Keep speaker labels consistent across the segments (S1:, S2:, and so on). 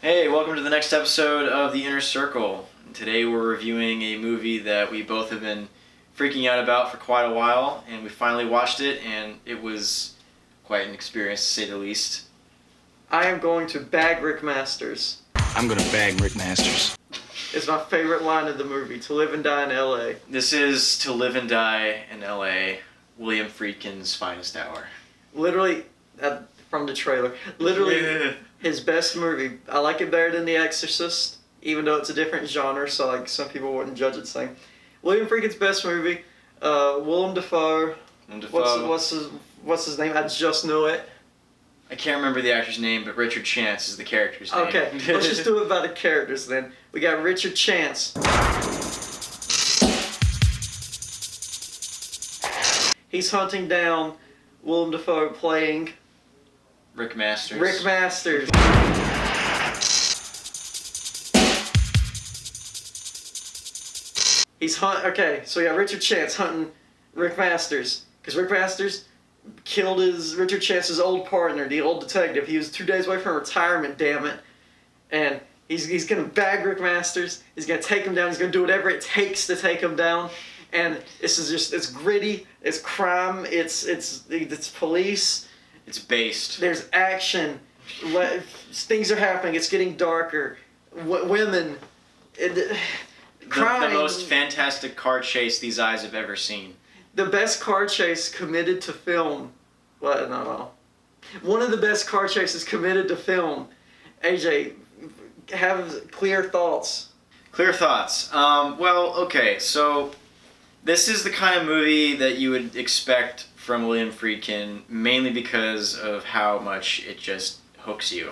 S1: Hey, welcome to the next episode of The Inner Circle. Today we're reviewing a movie that we both have been freaking out about for quite a while, and we finally watched it, and it was quite an experience to say the least.
S2: I am going to bag Rick Masters.
S3: I'm gonna bag Rick Masters.
S2: It's my favorite line of the movie, To Live and Die in L.A.
S1: This is To Live and Die in L.A., William Friedkin's finest hour.
S2: Literally, from the trailer, his best movie. I like it better than The Exorcist, even though it's a different genre, so like some people wouldn't judge it the same. William Friedkin's best movie, Willem Dafoe. What's his name? I just knew it.
S1: I can't remember the actor's name, but Richard Chance is the character's name.
S2: Okay, let's just do it by the characters then. We got Richard Chance. He's hunting down Willem Dafoe playing
S1: Rick Masters.
S2: Rick Masters. Okay, so we got Richard Chance hunting Rick Masters. Because Rick Masters killed Richard Chance's old partner, the old detective. He was 2 days away from retirement, damn it. And he's going to bag Rick Masters. He's going to take him down. He's going to do whatever it takes to take him down. And it's gritty, it's crime, it's police.
S1: It's based.
S2: There's action. Things are happening. It's getting darker. Women. Crime.
S1: The most fantastic car chase these eyes have ever seen.
S2: The best car chase committed to film. What? No. One of the best car chases committed to film. AJ, have clear thoughts.
S1: Clear thoughts. Okay, so this is the kind of movie that you would expect from William Friedkin, mainly because of how much it just hooks you.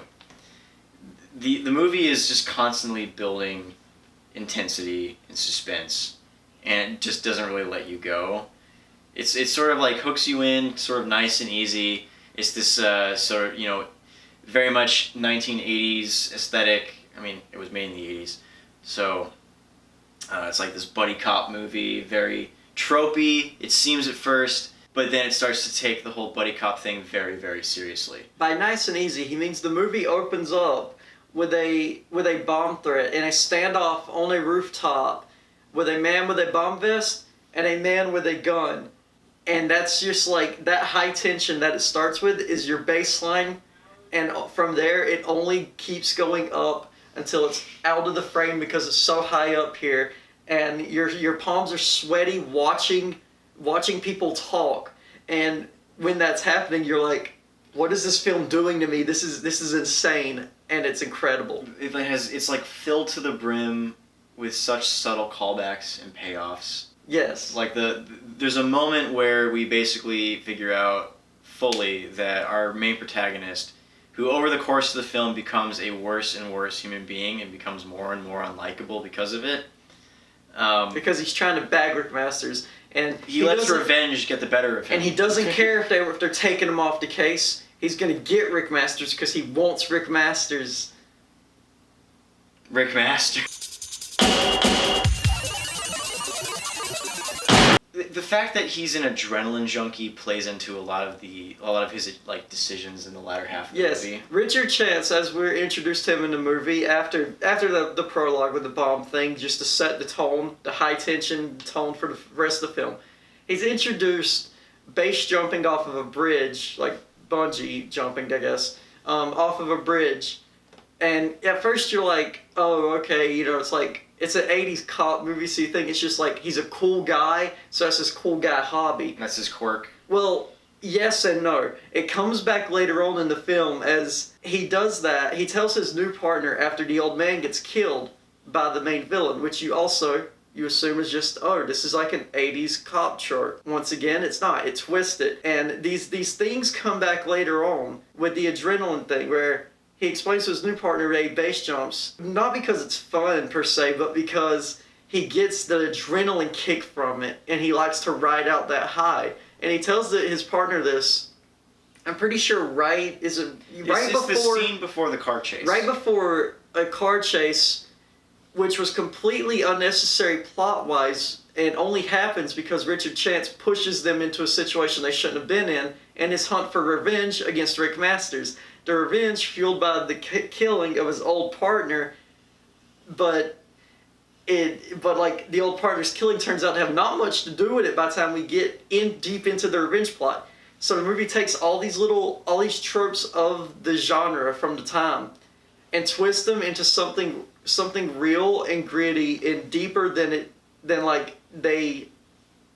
S1: The movie is just constantly building intensity and suspense, and it just doesn't really let you go. It's sort of like hooks you in, sort of nice and easy. It's this sort of, very much 1980s aesthetic. I mean, it was made in the 80s. So it's like this buddy cop movie, very tropey, it seems at first, but then it starts to take the whole buddy cop thing very, very seriously.
S2: By nice and easy, he means the movie opens up with a bomb threat and a standoff on a rooftop with a man with a bomb vest and a man with a gun. And that's just like, that high tension that it starts with is your baseline, and from there it only keeps going up until it's out of the frame because it's so high up here, and your palms are sweaty watching people talk. And when that's happening, you're like, what is this film doing to me? This is insane, and it's incredible.
S1: It's like filled to the brim with such subtle callbacks and payoffs.
S2: Yes.
S1: Like there's a moment where we basically figure out fully that our main protagonist, who over the course of the film becomes a worse and worse human being and becomes more and more unlikable because of it.
S2: Because he's trying to bag Rick Masters, and
S1: he lets revenge get the better of him.
S2: And he doesn't care if they're taking him off the case. He's gonna get Rick Masters because he wants Rick Masters.
S1: Rick Masters. The fact that he's an adrenaline junkie plays into a lot of his decisions in the latter half of the movie.
S2: Yes, Richard Chance, as we're introduced to him in the movie, after the prologue with the bomb thing, just to set the tone, the high tension tone for the rest of the film, he's introduced base jumping off of a bridge, like bungee jumping, I guess, off of a bridge. And at first you're like, oh, okay, it's like, it's an 80s cop movie, so you think it's just like, he's a cool guy, so that's his cool guy hobby.
S1: That's his quirk.
S2: Well, yes and no. It comes back later on in the film as he does that. He tells his new partner after the old man gets killed by the main villain, which you assume is just, oh, this is like an 80s cop chart. Once again, it's not. It's twisted. And these things come back later on with the adrenaline thing, where he explains to his new partner that he base jumps, not because it's fun per se, but because he gets the adrenaline kick from it, and he likes to ride out that high. And he tells his partner this, I'm pretty sure
S1: It's the scene before the car chase.
S2: Right before a car chase, which was completely unnecessary plot-wise, and only happens because Richard Chance pushes them into a situation they shouldn't have been in, and his hunt for revenge against Rick Masters. the revenge fueled by the killing of his old partner, but like the old partner's killing turns out to have not much to do with it by the time we get in deep into the revenge plot. So the movie takes all these tropes of the genre from the time and twists them into something real and gritty and deeper than like they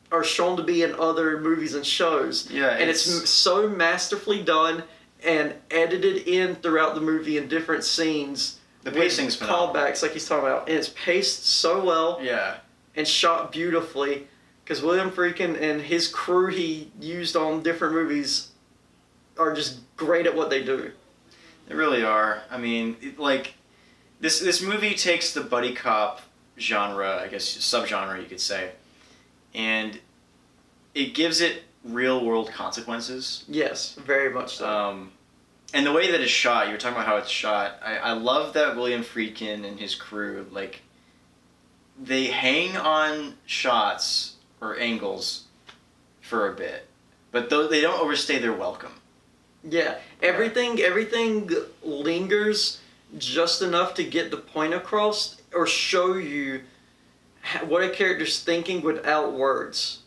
S2: are shown to be in other movies and shows.
S1: Yeah,
S2: and it's so masterfully done and edited in throughout the movie in different scenes.
S1: The pacing's phenomenal.
S2: Callbacks, like he's talking about, and it's paced so well.
S1: Yeah.
S2: And shot beautifully, because William Friedkin and his crew he used on different movies are just great at what they do.
S1: They really are. I mean, like, this movie takes the buddy cop genre, I guess subgenre you could say, and it gives it real world consequences.
S2: Yes, very much so.
S1: And the way that it's shot, you were talking about how it's shot. I love that William Friedkin and his crew, like, they hang on shots or angles for a bit, but they don't overstay their welcome.
S2: Yeah, everything lingers just enough to get the point across or show you what a character's thinking without words.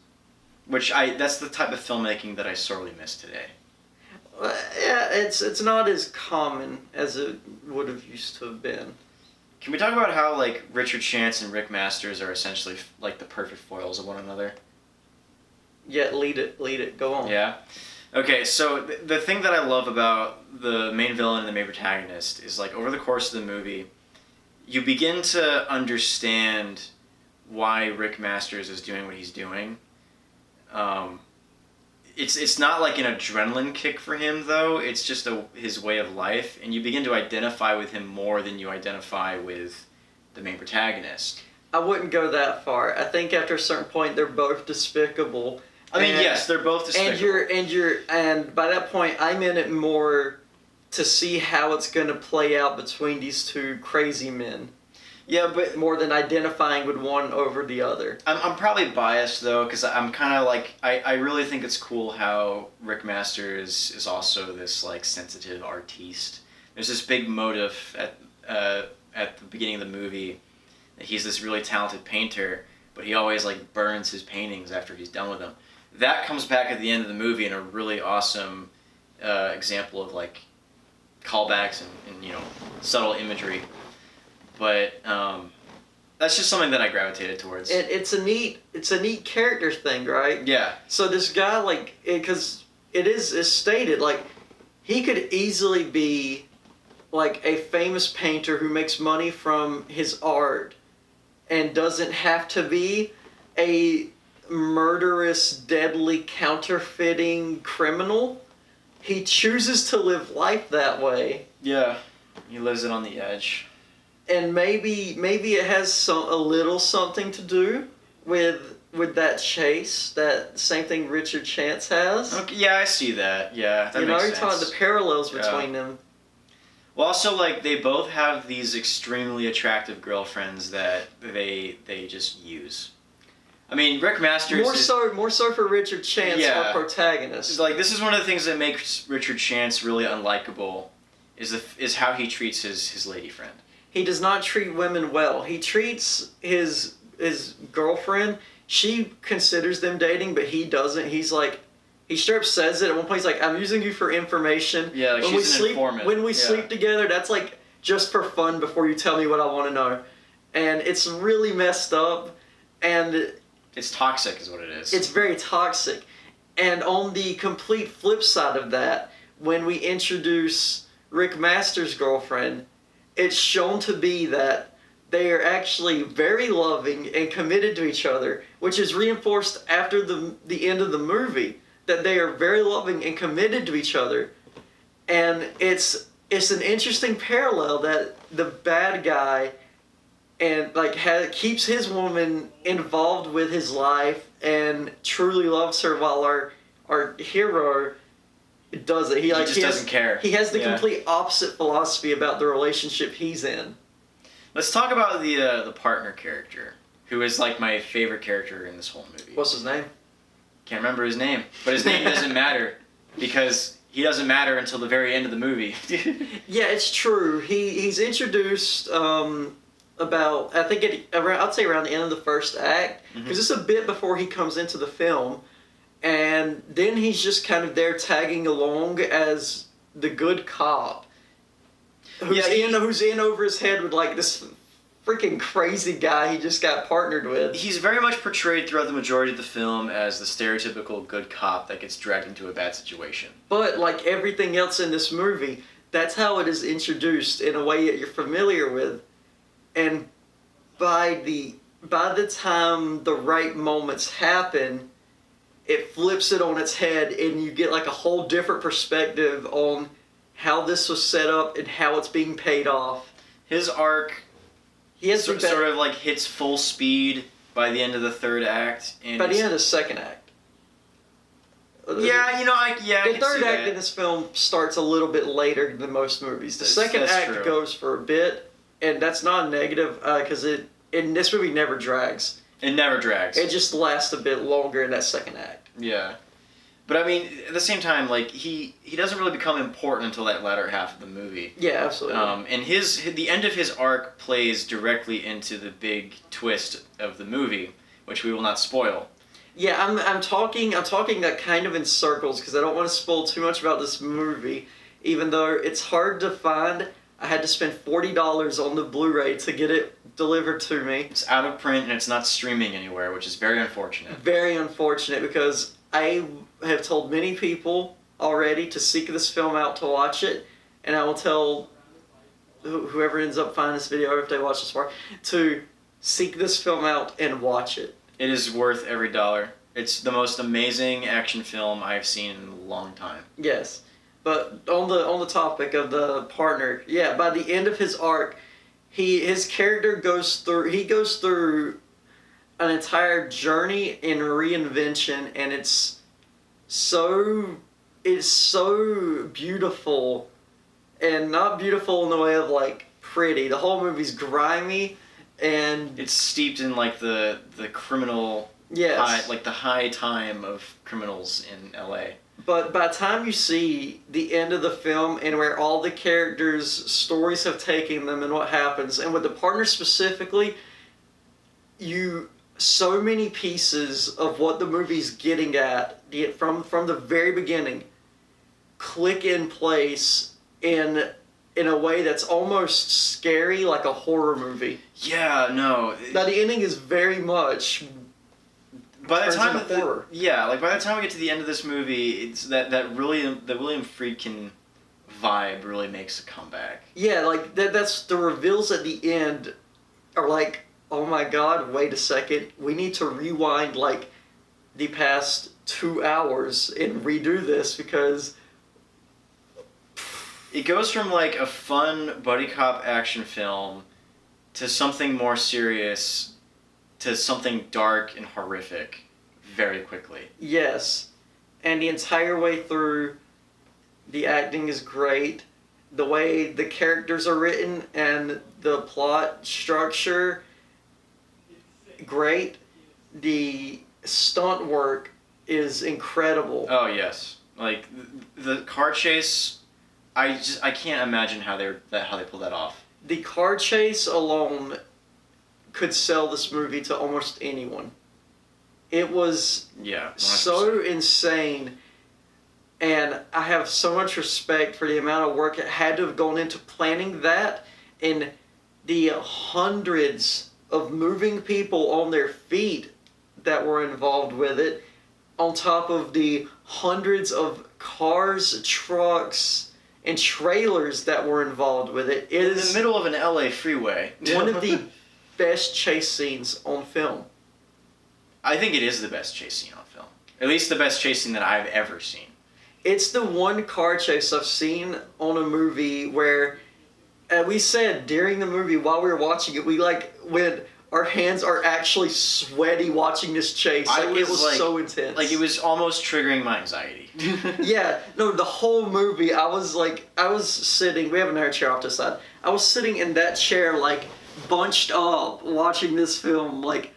S1: That's the type of filmmaking that I sorely miss today.
S2: Yeah, it's not as common as it would have used to have been.
S1: Can we talk about how, like, Richard Chance and Rick Masters are essentially like the perfect foils of one another?
S2: Yeah, lead it, go on.
S1: Yeah. Okay, so the thing that I love about the main villain and the main protagonist is, like, over the course of the movie, you begin to understand why Rick Masters is doing what he's doing. It's not like an adrenaline kick for him, though. It's just his way of life, and you begin to identify with him more than you identify with the main protagonist.
S2: I wouldn't go that far. I think after a certain point, they're both despicable.
S1: I mean, yes, they're both despicable.
S2: And by that point, I'm in it more to see how it's going to play out between these two crazy men.
S1: Yeah, but
S2: more than identifying with one over the other.
S1: I'm probably biased, though, because I'm kind of like, I really think it's cool how Rick Masters is also this, like, sensitive artiste. There's this big motive at the beginning of the movie that he's this really talented painter, but he always, like, burns his paintings after he's done with them. That comes back at the end of the movie in a really awesome example of, like, callbacks and you know, subtle imagery. But that's just something that I gravitated towards.
S2: It's a neat character thing, right?
S1: Yeah.
S2: So this guy, like, because it's stated, like, he could easily be, like, a famous painter who makes money from his art and doesn't have to be a murderous, deadly, counterfeiting criminal. He chooses to live life that way.
S1: Yeah. He lives it on the edge.
S2: And maybe it has a little something to do with that chase, that same thing Richard Chance has.
S1: Okay, yeah, I see that. Yeah, that makes sense.
S2: You're talking the parallels between them.
S1: Well, also, like, they both have these extremely attractive girlfriends that they just use. I mean, Rick Masters
S2: more so for Richard Chance, our protagonist.
S1: Like, this is one of the things that makes Richard Chance really unlikable, is how he treats his lady friend.
S2: He does not treat women well. He treats his girlfriend. She considers them dating, but he doesn't. He's like, he straight up says it at one point. He's like, "I'm using you for information."
S1: Yeah, like, she's an informant.
S2: When we sleep together, that's like just for fun before you tell me what I want to know, and it's really messed up, and
S1: it's toxic, is what it is.
S2: It's very toxic, and on the complete flip side of that, when we introduce Rick Masters' girlfriend, it's shown to be that they are actually very loving and committed to each other, which is reinforced after the end of the movie, that they are very loving and committed to each other. And it's an interesting parallel that the bad guy and like keeps his woman involved with his life and truly loves her, while our hero does it. He
S1: just doesn't care.
S2: He has the complete opposite philosophy about the relationship he's in.
S1: Let's talk about the partner character, who is, like, my favorite character in this whole movie.
S2: What's his name?
S1: Can't remember his name, but his name doesn't matter because he doesn't matter until the very end of the movie.
S2: Yeah, it's true. He's introduced about I think I'd say around the end of the first act because it's a bit before he comes into the film, and then he's just kind of there tagging along as the good cop, who's in over his head with like this freaking crazy guy he just got partnered with.
S1: He's very much portrayed throughout the majority of the film as the stereotypical good cop that gets dragged into a bad situation.
S2: But like everything else in this movie, that's how it is introduced in a way that you're familiar with. And by the time the right moments happen, it flips it on its head and you get like a whole different perspective on how this was set up and how it's being paid off.
S1: His arc sort of like hits full speed by the end of the third act. And
S2: by the end of the second act.
S1: Yeah,
S2: the third act in this film starts a little bit later than most movies. The second act goes for a bit, and that's not a negative because in this movie never drags.
S1: It never drags.
S2: It just lasts a bit longer in that second act.
S1: Yeah. But I mean, at the same time, like he doesn't really become important until that latter half of the movie.
S2: Yeah, absolutely.
S1: And the end of his arc plays directly into the big twist of the movie, which we will not spoil.
S2: Yeah, I'm talking that kind of in circles because I don't want to spoil too much about this movie, even though it's hard to find. I had to spend $40 on the Blu-ray to get it delivered to me.
S1: It's out of print and it's not streaming anywhere, which is very unfortunate.
S2: Very unfortunate because I have told many people already to seek this film out to watch it, and I will tell whoever ends up finding this video, or if they watch this far, to seek this film out and watch it.
S1: It is worth every dollar. It's the most amazing action film I've seen in a long time.
S2: Yes, but on the topic of the partner, yeah, by the end of his arc, his character goes through an entire journey in reinvention, and it's so beautiful, and not beautiful in the way of like pretty. The whole movie's grimy, and
S1: it's steeped in like the criminal, like the high time of criminals in LA.
S2: But by the time you see the end of the film and where all the characters' stories have taken them and what happens, and with the partner specifically, so many pieces of what the movie's getting at from the very beginning click in place in a way that's almost scary, like a horror movie.
S1: Yeah, no.
S2: Now the ending is very much
S1: by the time
S2: by
S1: the time we get to the end of this movie, it's that William Friedkin vibe really makes a comeback.
S2: Yeah, like that's the reveals at the end are like, oh my god, wait a second, we need to rewind like the past 2 hours and redo this because
S1: it goes from like a fun buddy cop action film to something more serious to something dark and horrific very quickly.
S2: Yes. And the entire way through, the acting is great. The way the characters are written and the plot structure, great. The stunt work is incredible.
S1: Oh, yes. Like, the car chase, I can't imagine how they pulled that off.
S2: The car chase alone could sell this movie to almost anyone. It was
S1: 100%.
S2: so insane, and I have so much respect for the amount of work it had to have gone into planning that, and the hundreds of moving people on their feet that were involved with it, on top of the hundreds of cars, trucks, and trailers that were involved with it. It is
S1: in the middle of an LA freeway.
S2: one of the best chase scenes on film.
S1: I think it is the best chase scene on film. At least the best chase scene that I've ever seen.
S2: It's the one car chase I've seen on a movie where, we said during the movie while we were watching it, when our hands are actually sweaty watching this chase. It was so intense.
S1: Like, it was almost triggering my anxiety.
S2: Yeah, no, the whole movie, I was sitting, we have another chair off to the side, I was sitting in that chair, like, bunched up, watching this film, like,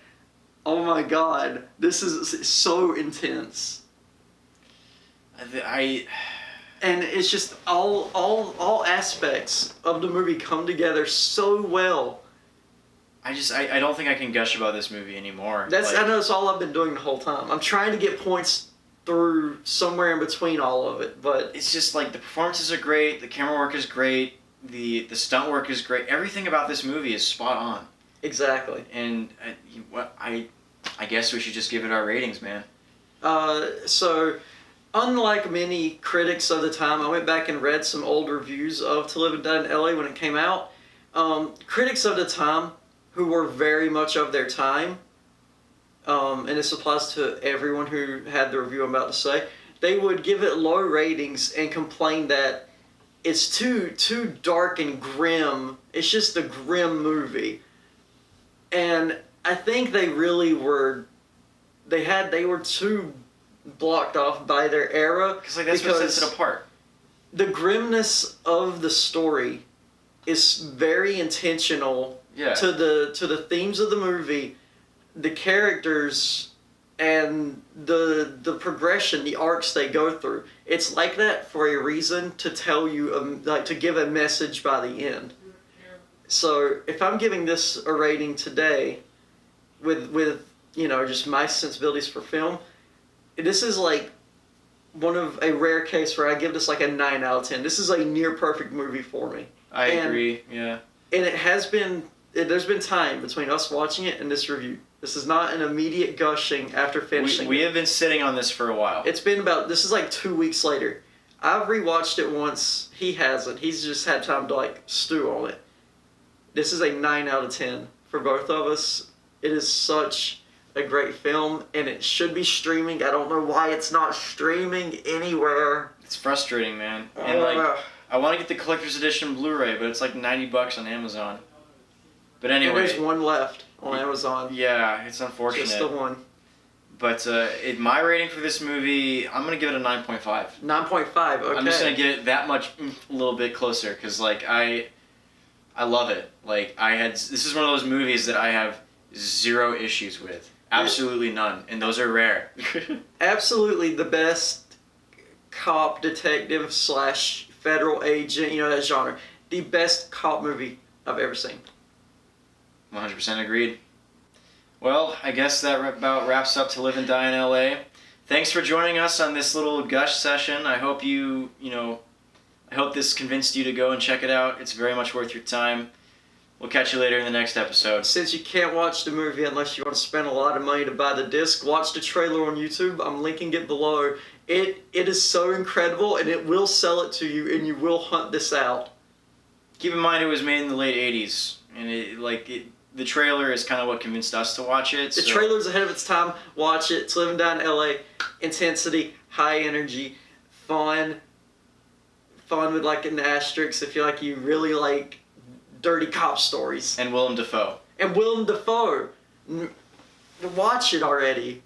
S2: oh my god, this is so intense. And it's just all aspects of the movie come together so well.
S1: I don't think I can gush about this movie anymore.
S2: I know that's all I've been doing the whole time. I'm trying to get points through somewhere in between all of it, but
S1: it's just like the performances are great, the camera work is great, the stunt work is great. Everything about this movie is spot on.
S2: Exactly.
S1: And I guess we should just give it our ratings, man.
S2: So, unlike many critics of the time, I went back and read some old reviews of To Live and Die in LA when it came out. Critics of the time, who were very much of their time, and this applies to everyone who had the review I'm about to say, they would give it low ratings and complain that it's too dark and grim. It's just a grim movie. And I think they really were. They were too blocked off by their era.
S1: Because that's what sets it apart.
S2: The grimness of the story is very intentional.
S1: Yeah.
S2: To the themes of the movie, the characters, and the progression, the arcs they go through. It's like that for a reason, to tell you, to give a message by the end. So if I'm giving this a rating today, with just my sensibilities for film, this is like one of a rare case where I give this like a 9 out of 10. This is a near perfect movie for me.
S1: I agree. Yeah.
S2: And it has been. There's been time between us watching it and this review. This is not an immediate gushing after finishing.
S1: We have been sitting on this for a while.
S2: It's been this is like 2 weeks later. I've rewatched it once. He hasn't. He's just had time to like stew on it. This is a 9 out of 10 for both of us. It is such a great film, and it should be streaming. I don't know why it's not streaming anywhere.
S1: It's frustrating, man. And I want to get the collector's edition Blu-ray, but it's like $90 on Amazon. But anyway,
S2: and there's one left on Amazon.
S1: Yeah, it's unfortunate.
S2: Just the one.
S1: But my rating for this movie, I'm gonna give it a 9.5.
S2: 9.5. Okay.
S1: I'm just gonna get it that much, a little bit closer, because like I love it. Like this is one of those movies that I have zero issues with. Absolutely none, and those are rare.
S2: Absolutely the best cop detective / federal agent, that genre. The best cop movie I've ever seen.
S1: 100% agreed. Well, I guess that about wraps up To Live and Die in LA. Thanks for joining us on this little gush session. I hope I hope this convinced you to go and check it out. It's very much worth your time. We'll catch you later in the next episode.
S2: Since you can't watch the movie unless you want to spend a lot of money to buy the disc, watch the trailer on YouTube. I'm linking it below. It is so incredible, and it will sell it to you, and you will hunt this out.
S1: Keep in mind it was made in the late 80s, and the trailer is kind of what convinced us to watch it.
S2: The trailer's ahead of its time. Watch it. It's Living Down in LA. Intensity, high energy, fun with like an asterisk if you really like dirty cop stories.
S1: And Willem Dafoe.
S2: Watch it already.